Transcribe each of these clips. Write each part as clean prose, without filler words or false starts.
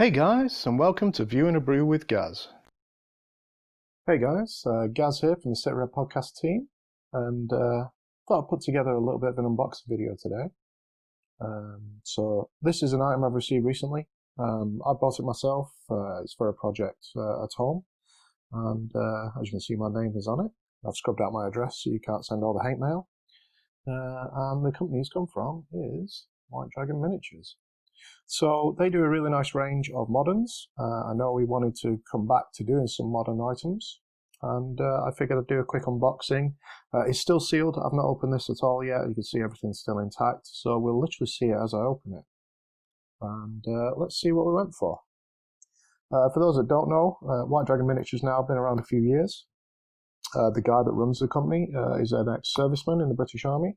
Hey guys, and welcome to View and a Brew with Gaz. Hey guys, Gaz here from the Sitrep podcast team, and thought I'd put together a little bit of an unboxing video today. So this is an item I've received recently. I bought it myself. It's for a project at home, and as you can see, my name is on it. I've scrubbed out my address so you can't send all the hate mail. And the company it's come from is White Dragon Miniatures. So they do a really nice range of moderns. I know we wanted to come back to doing some modern items, and I figured I'd do a quick unboxing. It's still sealed. I've not opened this at all yet. You can see everything's still intact, so we'll literally see it as I open it. And let's see what we went for. For those that don't know, White Dragon Miniatures now been around a few years. The guy that runs the company is an ex-serviceman in the British Army.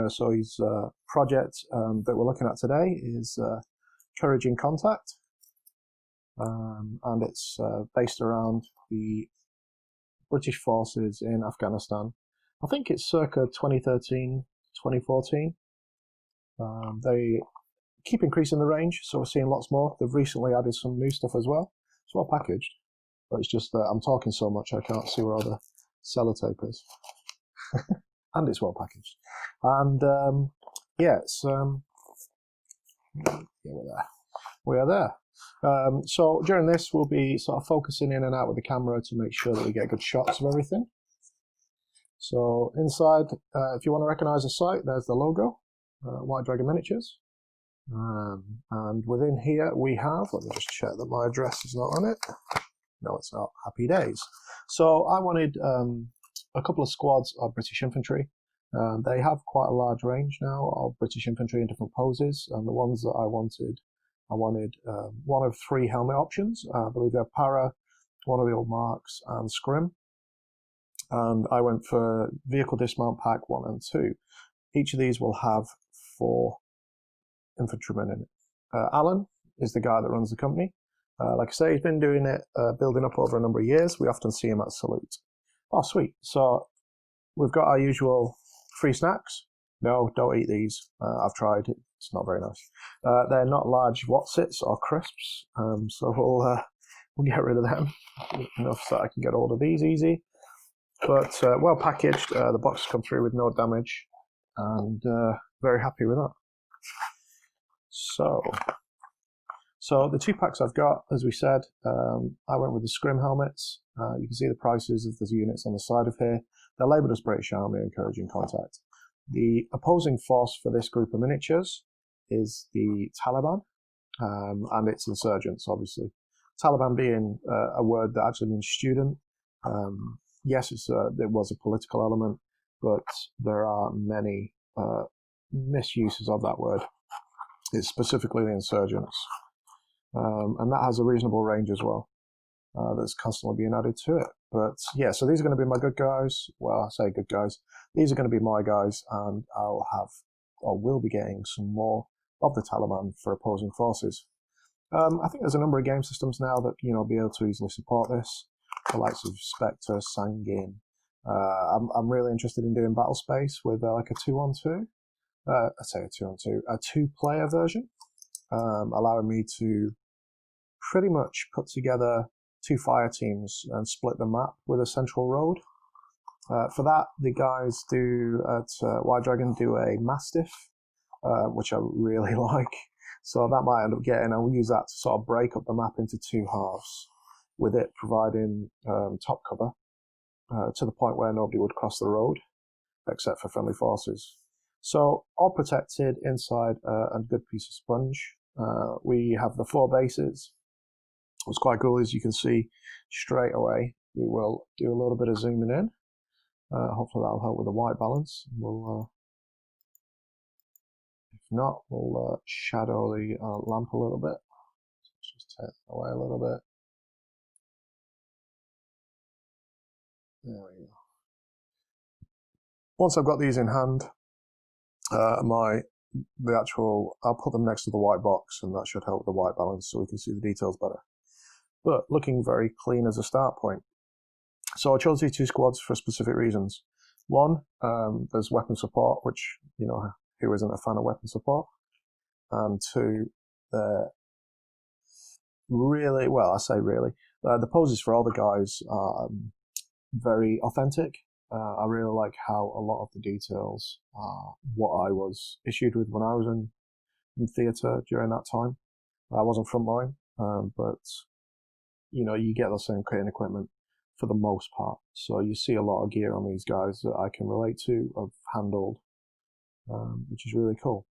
So his project that we're looking at today is Courage in Contact, and it's based around the British forces in Afghanistan. I think it's circa 2013, 2014. They keep increasing the range, so we're seeing lots more. They've recently added some new stuff as well. It's well packaged, but it's just that I'm talking so much I can't see where all the sellotape is. And it's well packaged. And yeah, it's yeah, we are there. So during this, we'll be sort of focusing in and out with the camera to make sure that we get good shots of everything. So inside, if you want to recognise the site, there's the logo, White Dragon Miniatures. And within here we have, let me just check that my address is not on it. No, it's not. Happy days. So I wanted a couple of squads of British Infantry. They have quite a large range now of British Infantry in different poses, and the ones that I wanted one of three helmet options. I believe they're Para, one of the old marks, and Scrim. And I went for Vehicle Dismount Pack 1 and 2. Each of these will have 4 infantrymen in it. Alan is the guy that runs the company. Like I say, he's been doing it, building up over a number of years. We often see him at Salute. Oh, sweet. So we've got our usual free snacks. No, don't eat these. I've tried. It's not very nice. They're not large Wotsits or crisps, so we'll get rid of them. Enough so I can get hold of these easy. But well packaged. The box has come through with no damage, and very happy with that. So the 2 packs I've got, as we said, I went with the Scrim helmets. You can see the prices of the units on the side of here. They're labelled as British Army and Courage in Contact. The opposing force for this group of miniatures is the Taliban and its insurgents, obviously. Taliban being a word that actually means student. Yes, it was a political element, but there are many misuses of that word. It's specifically the insurgents. And that has a reasonable range as well. That's constantly being added to it. But yeah, so these are going to be my good guys. Well, I say good guys. These are going to be my guys, and will be getting some more of the Taliban for opposing forces. I think there's a number of game systems now that be able to easily support this. The likes of Spectre, Sangin. I'm really interested in doing Battlespace with like a 2-on-2. I say a 2-on-2, a 2-player version, allowing me to pretty much put together 2 fire teams and split the map with a central road. For that, the guys at White Dragon do a Mastiff, which I really like. So that might end up I'll use that to sort of break up the map into 2 halves, with it providing top cover to the point where nobody would cross the road, except for friendly forces. So all protected inside a good piece of sponge. We have the 4 bases. What's quite cool is you can see straight away. We will do a little bit of zooming in. Hopefully that'll help with the white balance. If not, we'll shadow the lamp a little bit. Let's just take it away a little bit. There we go. Once I've got these in hand, I'll put them next to the white box, and that should help with the white balance so we can see the details better. But looking very clean as a start point. So I chose these 2 squads for specific reasons. One, there's weapon support, which, who isn't a fan of weapon support? And 2, really, well, I say really, the poses for all the guys are very authentic. I really like how a lot of the details are what I was issued with when I was in theatre during that time. I wasn't frontline, but you get the same kit and equipment for the most part. So you see a lot of gear on these guys that I can relate to, I've handled, which is really cool.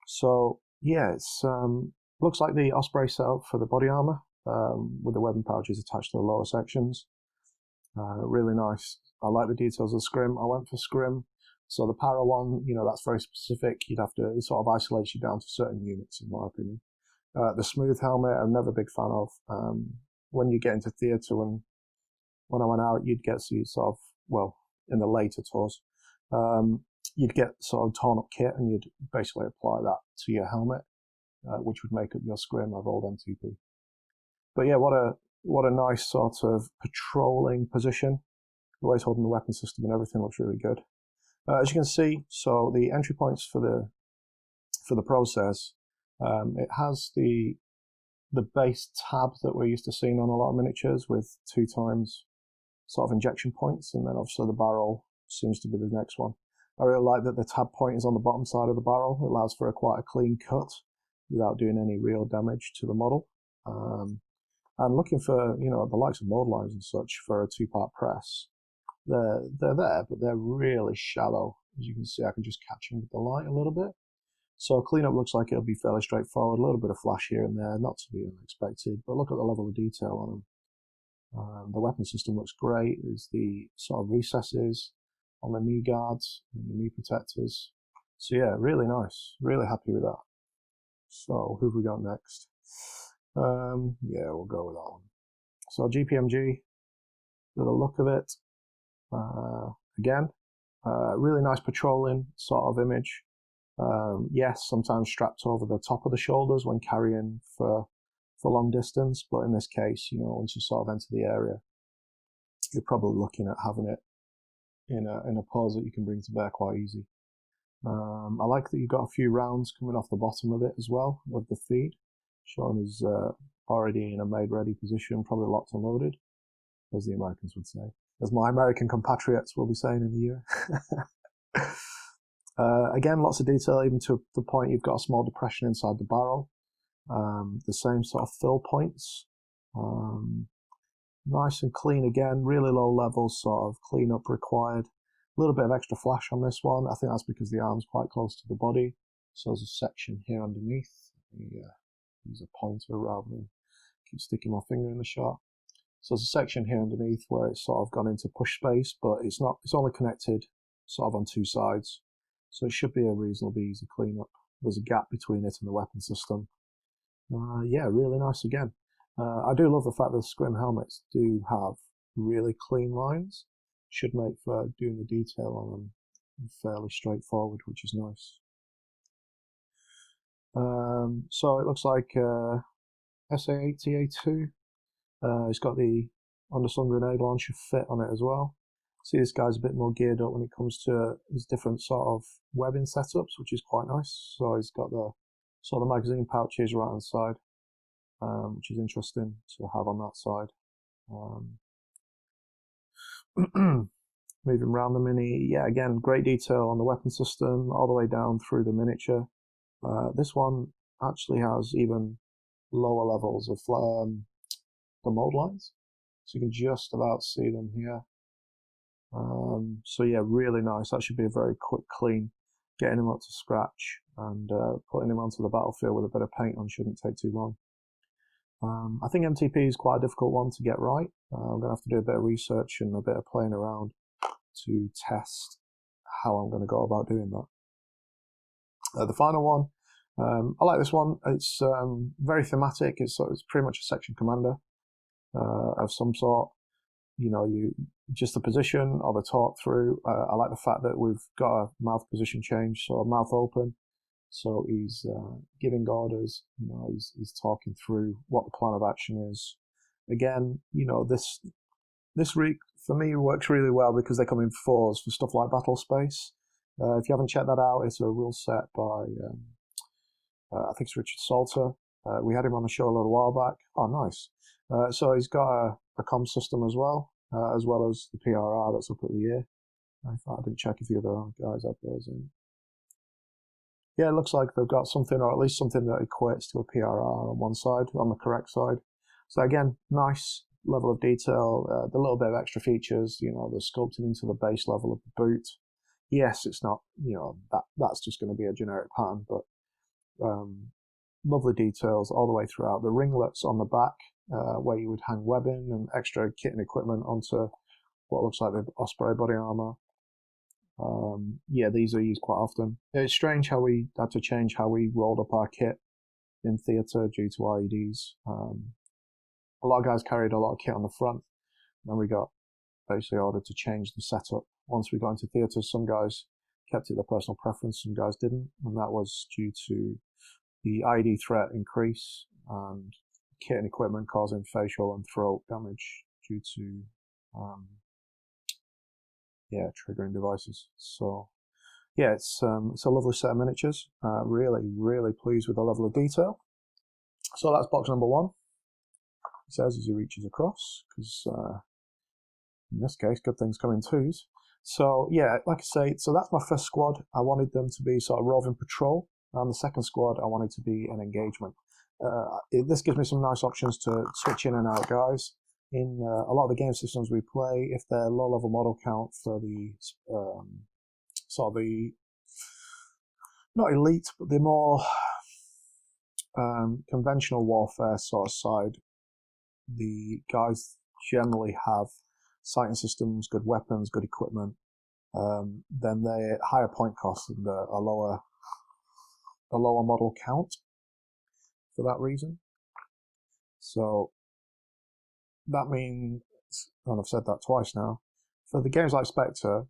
So yeah, it's looks like the Osprey setup for the body armor, with the weapon pouches attached to the lower sections. Really nice. I like the details of scrim. I went for scrim. So the para one, that's very specific. You'd have to, it sort of isolates you down to certain units, in my opinion. The smooth helmet, I'm never a big fan of. When you get into theatre, when I went out, you'd get sort of, well, in the later tours, you'd get sort of torn up kit and you'd basically apply that to your helmet, which would make up your scrim of old MTP. But yeah, what a nice sort of patrolling position. The way it's holding the weapon system and everything looks really good. As you can see, so the entry points for the process, it has the base tab that we're used to seeing on a lot of miniatures with 2 times sort of injection points, and then obviously the barrel seems to be the next one. I really like that the tab point is on the bottom side of the barrel. It allows for quite a clean cut without doing any real damage to the model. And looking for, the likes of mold lines and such for a 2-part press, they're there, but they're really shallow. As you can see, I can just catch them with the light a little bit. So cleanup looks like it'll be fairly straightforward, a little bit of flash here and there, not to be unexpected, but look at the level of detail on them. The weapon system looks great. There's the sort of recesses on the knee guards and the knee protectors. So yeah, really nice. Really happy with that. So who have we got next? Yeah, we'll go with that one. So GPMG, the look of it, again, really nice patrolling sort of image. Yes, sometimes strapped over the top of the shoulders when carrying for long distance, but in this case, once you sort of enter the area, you're probably looking at having it in a pose that you can bring to bear quite easy. I like that you've got a few rounds coming off the bottom of it as well, of the feed, showing is already in a made-ready position, probably locked and loaded, as the Americans would say, as my American compatriots will be saying in the year. Again, lots of detail, even to the point you've got a small depression inside the barrel. The same sort of fill points. Nice and clean again, really low levels sort of cleanup required. A little bit of extra flash on this one. I think that's because the arm's quite close to the body. So there's a section here underneath. Use a pointer rather than keep sticking my finger in the shot. So there's a section here underneath where it's sort of gone into push space, but it's only connected sort of on 2 sides. So it should be a reasonably easy cleanup. There's a gap between it and the weapon system. Yeah, really nice again. I do love the fact that the scrim helmets do have really clean lines. Should make for doing the detail on them fairly straightforward, which is nice. So it looks like SA8TA2. It's got the underslung grenade launcher fit on it as well. See, this guy's a bit more geared up when it comes to his different sort of webbing setups, which is quite nice. So he's got the sort of magazine pouches right on the side, which is interesting to have on that side. Moving around the mini, yeah, again, great detail on the weapon system all the way down through the miniature. This one actually has even lower levels of the mold lines, so you can just about see them here. So yeah, really nice. That should be a very quick clean. Getting him up to scratch and putting him onto the battlefield with a bit of paint on shouldn't take too long. I think MTP is quite a difficult one to get right. I'm going to have to do a bit of research and a bit of playing around to test how I'm going to go about doing that. The final one, I like this one. It's very thematic. It's pretty much a section commander of some sort. Just the position or the talk through. I like the fact that we've got a mouth position change, so mouth open. So he's giving orders, he's talking through what the plan of action is. Again, this week for me works really well because they come in 4s for stuff like Battlespace. If you haven't checked that out, it's a rule set by, I think it's Richard Salter. We had him on the show a little while back. Oh, nice. So he's got a comm system as well as the PRR that's up at the ear. I thought I didn't check if the other guys have those in. Yeah, it looks like they've got something, or at least something that equates to a PRR on one side, on the correct side. So again, nice level of detail, the little bit of extra features, the sculpting into the base level of the boot. Yes, it's not, that's just going to be a generic pattern, but lovely details all the way throughout. The ringlets on the back, where you would hang webbing and extra kit and equipment onto what looks like the Osprey body armor. Yeah, these are used quite often. It's strange how we had to change how we rolled up our kit in theatre due to IEDs. A lot of guys carried a lot of kit on the front, and we got basically ordered to change the setup. Once we got into theatre, some guys kept it their personal preference, some guys didn't, and that was due to the IED threat increase and kit and equipment causing facial and throat damage due to triggering devices. So yeah, it's a lovely set of miniatures. Really, really pleased with the level of detail. So that's box number one. He says as he reaches across, because in this case, good things come in twos. So yeah, like I say, so that's my first squad. I wanted them to be sort of roving patrol, and the second squad I wanted to be an engagement. This gives me some nice options to switch in and out guys. In a lot of the game systems we play, if they're low-level model count for the sort of the, not elite, but the more conventional warfare sort of side, the guys generally have sighting systems, good weapons, good equipment. Then they're higher point cost and a lower model count for that reason. So that means, and I've said that twice now, for the games like Spectre,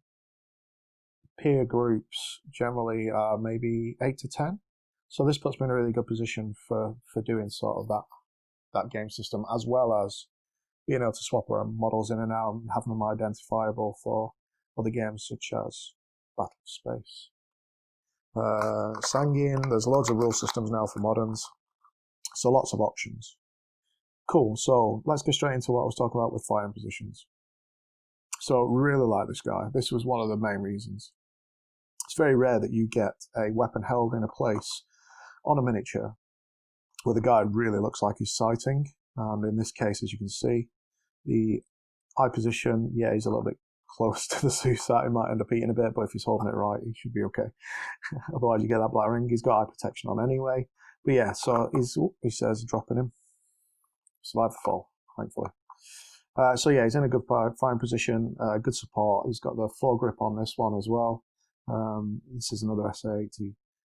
peer groups generally are maybe 8 to 10. So this puts me in a really good position for doing sort of that game system, as well as being able to swap around models in and out and having them identifiable for other games such as Battlespace. Sanguine, there's loads of rule systems now for moderns, so lots of options. Cool, so let's go straight into what I was talking about with firing positions. So really like this guy. This was one of the main reasons. It's very rare that you get a weapon held in a place on a miniature where the guy really looks like he's sighting. And in this case, as you can see, the eye position, yeah, he's a little bit close to the suicide. He might end up eating a bit, but if he's holding it right, he should be okay. Otherwise, you get that black ring. He's got eye protection on anyway. But yeah, so he says dropping him. Survive the fall, thankfully. So yeah, he's in a good firing position, good support. He's got the foregrip on this one as well. This is another SA80.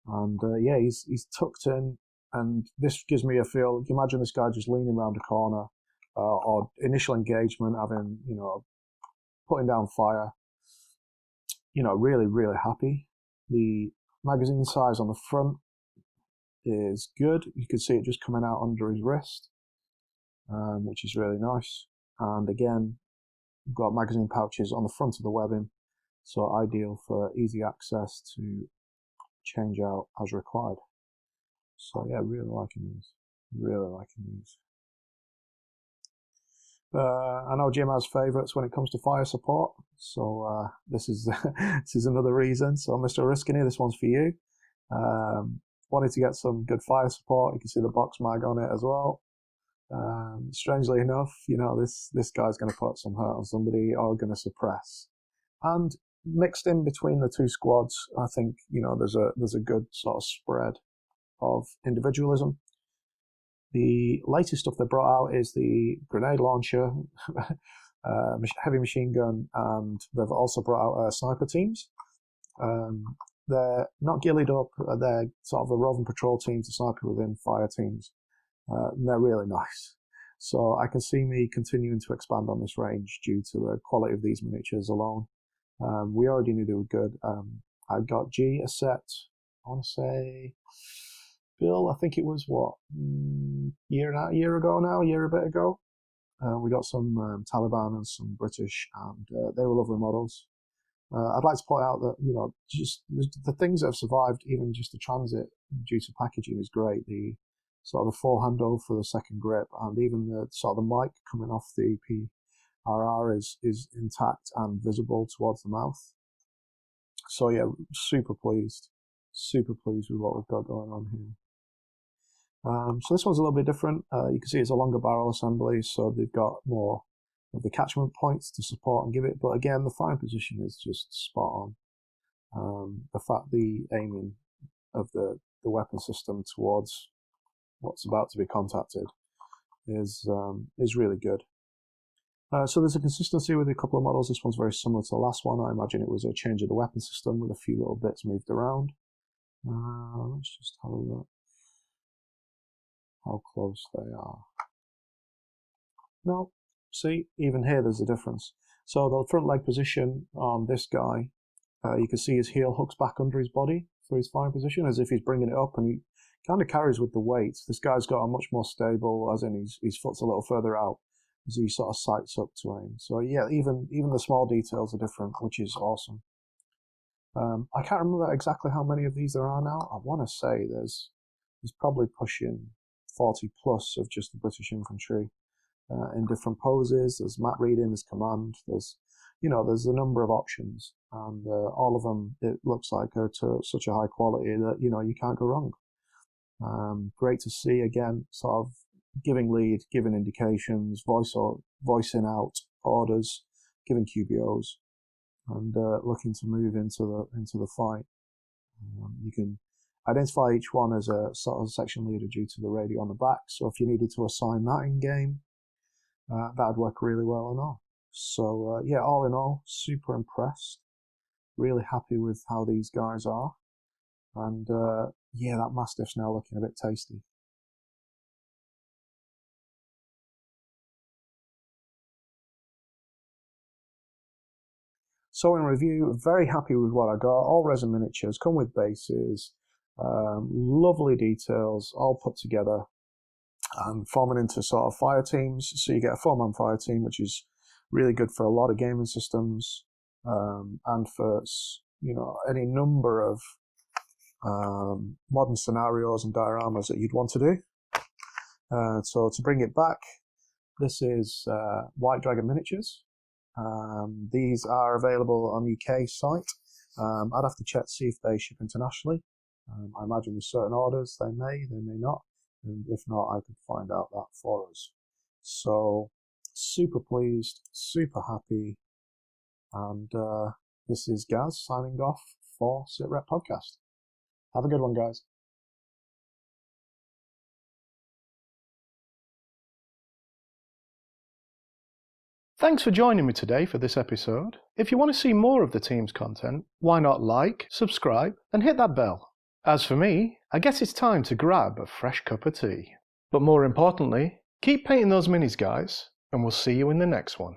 And yeah, he's tucked in, and this gives me a feel. You imagine this guy just leaning around a corner, or initial engagement, having, putting down fire. Really, really happy. The magazine size on the front is good. You can see it just coming out under his wrist, which is really nice. And again, we've got magazine pouches on the front of the webbing, so ideal for easy access to change out as required. So yeah, really liking these. Really liking these. I know Jim has favourites when it comes to fire support, so this is this is another reason. So Mr. Riskiny, this one's for you. Wanted to get some good fire support. You can see the box mag on it as well. Strangely enough, this guy's going to put some hurt on somebody or going to suppress. And mixed in between the two squads, I think there's a good sort of spread of individualism. The latest stuff they brought out is the grenade launcher, heavy machine gun, and they've also brought out sniper teams. They're not gillied up, they're sort of a roving patrol team to sniper within fire teams. And they're really nice. So I can see me continuing to expand on this range due to the quality of these miniatures alone. We already knew they were good. I got G a set, I want to say, Bill, I think it was a year a bit ago. We got some Taliban and some British, and they were lovely models. I'd like to point out that, just the things that have survived, even just the transit due to packaging, is great. The sort of the fore handle for the second grip, and even the sort of the mic coming off the PRR is intact and visible towards the mouth. So yeah, super pleased with what we've got going on here. So this one's a little bit different. You can see it's a longer barrel assembly, so they've got more of the catchment points to support and give it, but again, the firing position is just spot on. The fact the aiming of the weapon system towards what's about to be contacted is really good. So there's a consistency with a couple of models. This one's very similar to the last one. I imagine it was a change of the weapon system with a few little bits moved around. Let's just have a look how close they are. No, see, even here there's a difference. So the front leg position on this guy, you can see his heel hooks back under his body for his firing position, as if he's bringing it up, and he kind of carries with the weight. This guy's got a much more stable, as in his foot's a little further out, as he sort of sights up to aim. So yeah, even the small details are different, which is awesome. I can't remember exactly how many of these there are now. I want to say there's probably pushing 40 plus of just the British Infantry in different poses. There's map reading, there's command, there's a number of options, and all of them, it looks like, are to such a high quality that you can't go wrong. Great to see, again, sort of giving lead, giving indications, voicing out orders, giving QBOs, and looking to move into the fight. You can identify each one as a sort of section leader due to the radio on the back. So if you needed to assign that in game, that'd work really well and all. So yeah, all in all, super impressed. Really happy with how these guys are, and yeah, that Mastiff's now looking a bit tasty. So in review, very happy with what I got. All resin miniatures, come with bases, lovely details, all put together and forming into sort of fire teams. So you get a 4-man fire team, which is really good for a lot of gaming systems, and for any number of modern scenarios and dioramas that you'd want to do. So to bring it back, this is White Dragon Miniatures. These are available on UK site. I'd have to check to see if they ship internationally. I imagine with certain orders they may not, and if not, I could find out that for us. So super pleased, super happy, and this is Gaz signing off for Sitrep Podcast. Have a good one, guys. Thanks for joining me today for this episode. If you want to see more of the team's content, why not like, subscribe, and hit that bell. As for me, I guess it's time to grab a fresh cup of tea. But more importantly, keep painting those minis, guys, and we'll see you in the next one.